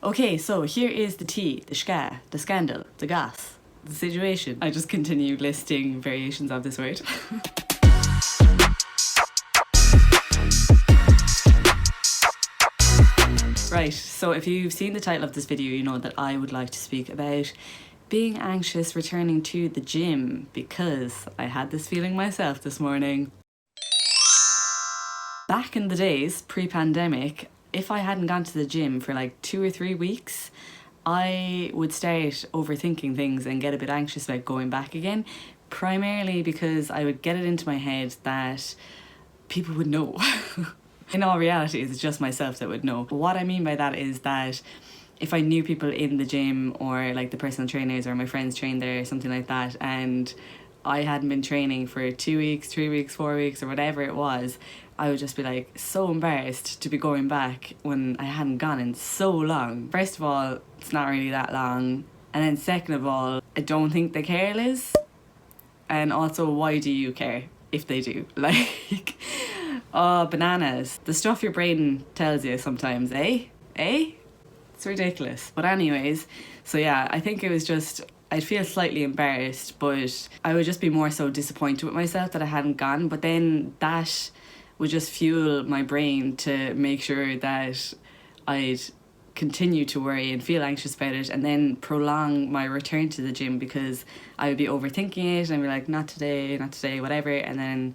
Okay, so here is the tea, the ska, the scandal, the gas, the situation. I just continue listing variations of this word. Right, so if you've seen the title of this video, you know that I would like to speak about being anxious returning to the gym, because I had this feeling myself this morning. Back in the days, pre-pandemic, if I hadn't gone to the gym for like 2 or 3 weeks, I would start overthinking things and get a bit anxious about going back again, primarily because I would get it into my head that people would know. In all reality, it's just myself that would know. What I mean by that is that if I knew people in the gym, or like the personal trainers or my friends trained there or something like that, and I hadn't been training for 2 weeks, 3 weeks, 4 weeks or whatever it was, I would just be like so embarrassed to be going back when I hadn't gone in so long. First of all, it's not really that long. And then second of all, I don't think they care, Liz. And also, why do you care if they do? Like, oh, bananas. The stuff your brain tells you sometimes, eh? Eh? It's ridiculous. But anyways, so yeah, I think it was just, I'd feel slightly embarrassed, but I would just be more so disappointed with myself that I hadn't gone. But then that would just fuel my brain to make sure that I'd continue to worry and feel anxious about it, and then prolong my return to the gym, because I would be overthinking it and be like, not today, whatever, and then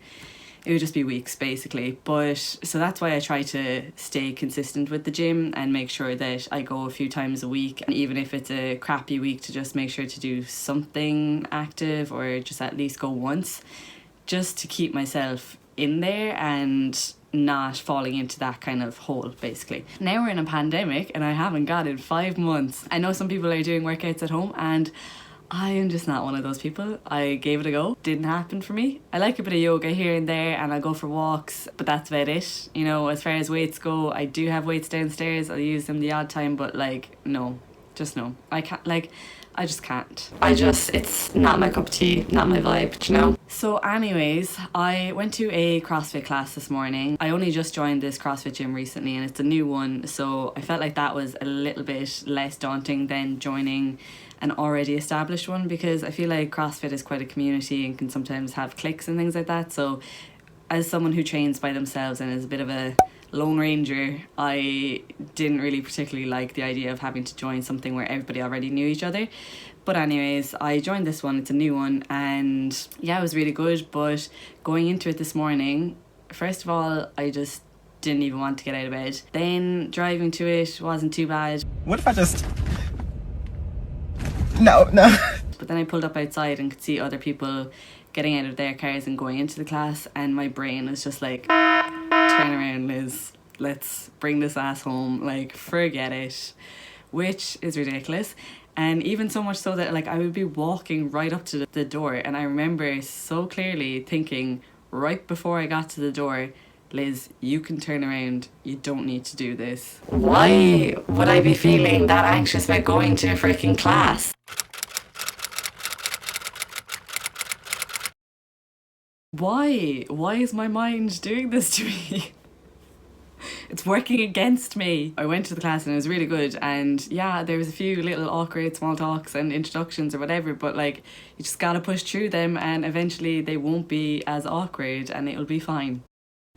it would just be weeks basically. But so that's why I try to stay consistent with the gym and make sure that I go a few times a week, and even if it's a crappy week, to just make sure to do something active, or just at least go once, just to keep myself in there and not falling into that kind of hole basically. Now we're in a pandemic and I haven't gone in 5 months. I know some people are doing workouts at home, and I am just not one of those people. I gave it a go. Didn't happen for me. I like a bit of yoga here and there, and I go for walks, but that's about it. You know, as far as weights go, I do have weights downstairs. I'll use them the odd time, but like, no. Just no. I can't, like, I just can't. It's not my cup of tea, not my vibe, you know? So anyways, I went to a CrossFit class this morning. I only just joined this CrossFit gym recently, and it's a new one, so I felt like that was a little bit less daunting than joining an already established one, because I feel like CrossFit is quite a community and can sometimes have cliques and things like that. So as someone who trains by themselves and is a bit of a Lone Ranger, I didn't really particularly like the idea of having to join something where everybody already knew each other. But anyways, I joined this one. It's a new one, and yeah, it was really good. But going into it this morning, first of all, I just didn't even want to get out of bed. Then driving to it wasn't too bad. What if I just... No. But then I pulled up outside and could see other people getting out of their cars and going into the class, and my brain was just like, turn around, Liz, let's bring this ass home, like, forget it, which is ridiculous. And even so much so that like I would be walking right up to the door, and I remember so clearly thinking right before I got to the door, Liz, you can turn around, you don't need to do this. Why would I be feeling that anxious about going to a freaking class? Why? Why is my mind doing this to me? It's working against me. I went to the class and it was really good, and yeah, there was a few little awkward small talks and introductions or whatever, but like, you just gotta push through them, and eventually they won't be as awkward and it'll be fine.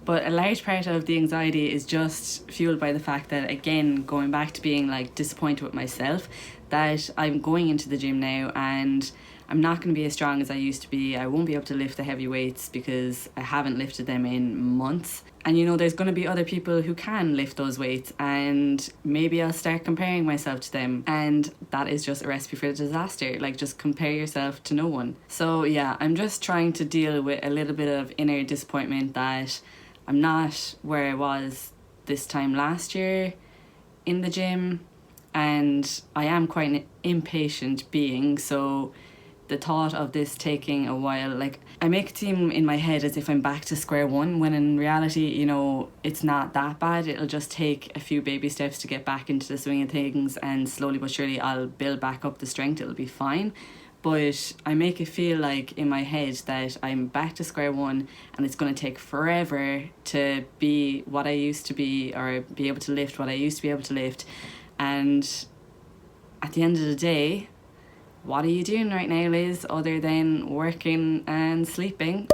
But a large part of the anxiety is just fueled by the fact that, again, going back to being like disappointed with myself, that I'm going into the gym now and I'm not going to be as strong as I used to be. I won't be able to lift the heavy weights because I haven't lifted them in months. And you know, there's going to be other people who can lift those weights, and maybe I'll start comparing myself to them. And that is just a recipe for disaster. Like, just compare yourself to no one. So yeah, I'm just trying to deal with a little bit of inner disappointment that I'm not where I was this time last year in the gym. And I am quite an impatient being, so the thought of this taking a while, like, I make it seem in my head as if I'm back to square one, when in reality, you know, it's not that bad. It'll just take a few baby steps to get back into the swing of things, and slowly but surely I'll build back up the strength. It'll be fine. But I make it feel like in my head that I'm back to square one, and it's going to take forever to be what I used to be, or be able to lift what I used to be able to lift. And at the end of the day, what are you doing right now, Liz, other than working and sleeping?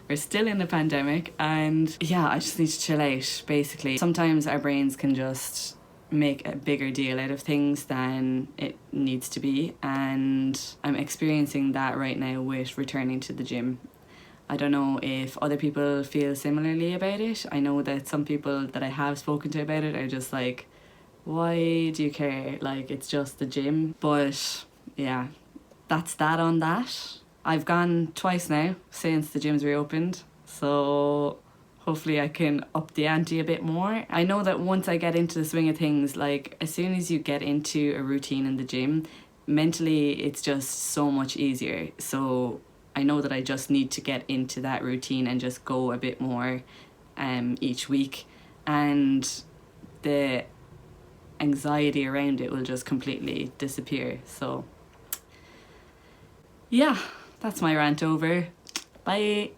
We're still in the pandemic, and yeah, I just need to chill out, basically. Sometimes our brains can just make a bigger deal out of things than it needs to be, and I'm experiencing that right now with returning to the gym. I don't know if other people feel similarly about it. I know that some people that I have spoken to about it are just like, why do you care? Like, it's just the gym. But yeah, that's that on that. I've gone twice now since the gym's reopened, so hopefully I can up the ante a bit more. I know that once I get into the swing of things, like as soon as you get into a routine in the gym, mentally it's just so much easier. So I know that I just need to get into that routine and just go a bit more each week, and the anxiety around it will just completely disappear. So yeah, that's my rant over. Bye.